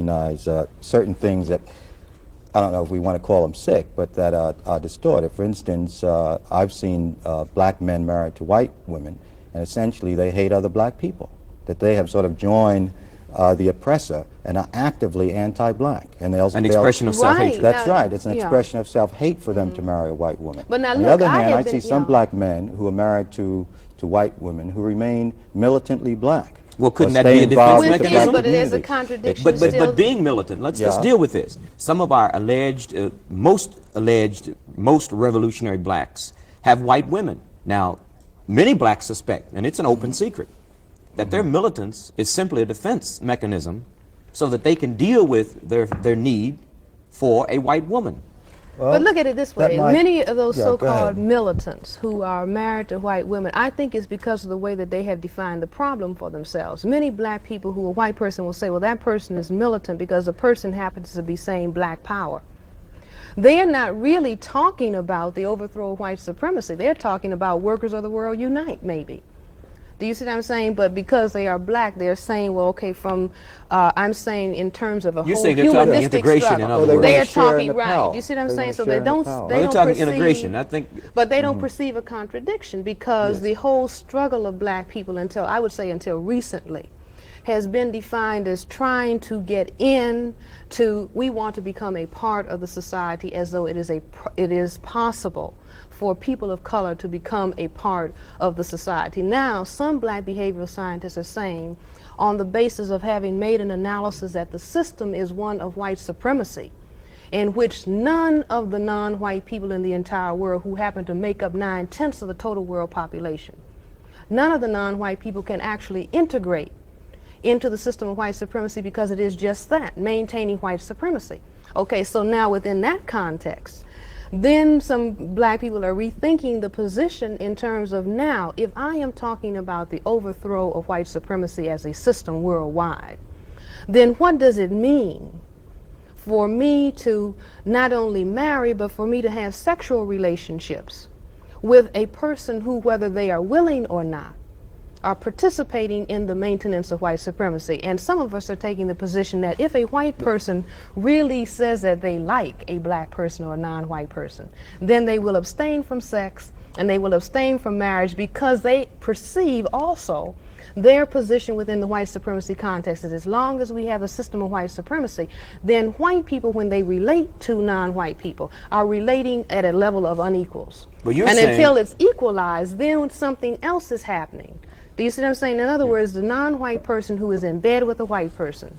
recognize certain things that, I don't know if we want to call them sick, but that are distorted. For instance, I've seen black men married to white women, and essentially they hate other black people, that they have sort of joined the oppressor and are actively anti-black. And an expression of self-hatred. That's right. It's an expression of self-hate for them to marry a white woman. But now, on the other hand, I see some black men who are married to white women who remain militantly black. Well, couldn't that be a defense mechanism? But it is a contradiction. But being militant, let's deal with this. Some of our most revolutionary blacks have white women. Now, many blacks suspect, and it's an open secret, that their militance is simply a defense mechanism so that they can deal with their need for a white woman. Well, but look at it this way. Many of those so-called militants who are married to white women, I think it's because of the way that they have defined the problem for themselves. Many black people who a white person will say, well, that person is militant because the person happens to be saying black power. They are not really talking about the overthrow of white supremacy. They're talking about workers of the world unite, maybe. Do you see what I'm saying? But because they are black, they're saying, well, okay, I'm saying in terms of a whole humanistic struggle. They are talking, right. You see what I'm saying? So they don't perceive integration, I think. But they don't perceive a contradiction because the whole struggle of black people until recently has been defined as trying to get in to, we want to become a part of the society as though it is possible for people of color to become a part of the society. Now, some black behavioral scientists are saying, on the basis of having made an analysis that the system is one of white supremacy, in which none of the non-white people in the entire world who happen to make up 9/10 of the total world population, none of the non-white people can actually integrate into the system of white supremacy because it is just that, maintaining white supremacy. Okay, so now within that context, then some black people are rethinking the position in terms of now, if I am talking about the overthrow of white supremacy as a system worldwide, then what does it mean for me to not only marry, but for me to have sexual relationships with a person who, whether they are willing or not, are participating in the maintenance of white supremacy? And some of us are taking the position that if a white person really says that they like a black person or a non-white person, then they will abstain from sex and they will abstain from marriage because they perceive also their position within the white supremacy context that as long as we have a system of white supremacy, then white people, when they relate to non-white people, are relating at a level of unequals. And until it's equalized, then something else is happening. Do you see what I'm saying? In other words, the non-white person who is in bed with a white person,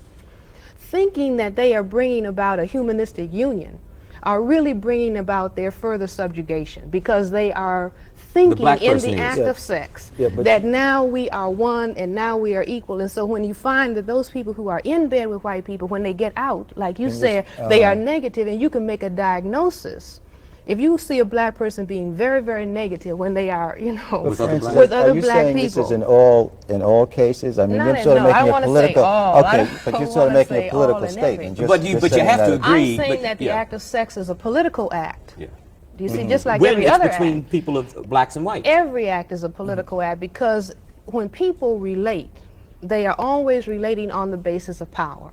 thinking that they are bringing about a humanistic union, are really bringing about their further subjugation because they are thinking in the act of sex that now we are one and now we are equal. And so when you find that those people who are in bed with white people, when they get out, like you said, they are negative, and you can make a diagnosis. If you see a black person being very, very negative when they are, with other black people. Are you saying this is in all cases? I mean, you're sort of making a political. But you're sort of making a political statement. But you have to agree. I'm saying that the act of sex is a political act. Do you see? Just like every other act. Between people of blacks and whites. Every act is a political act because when people relate, they are always relating on the basis of power.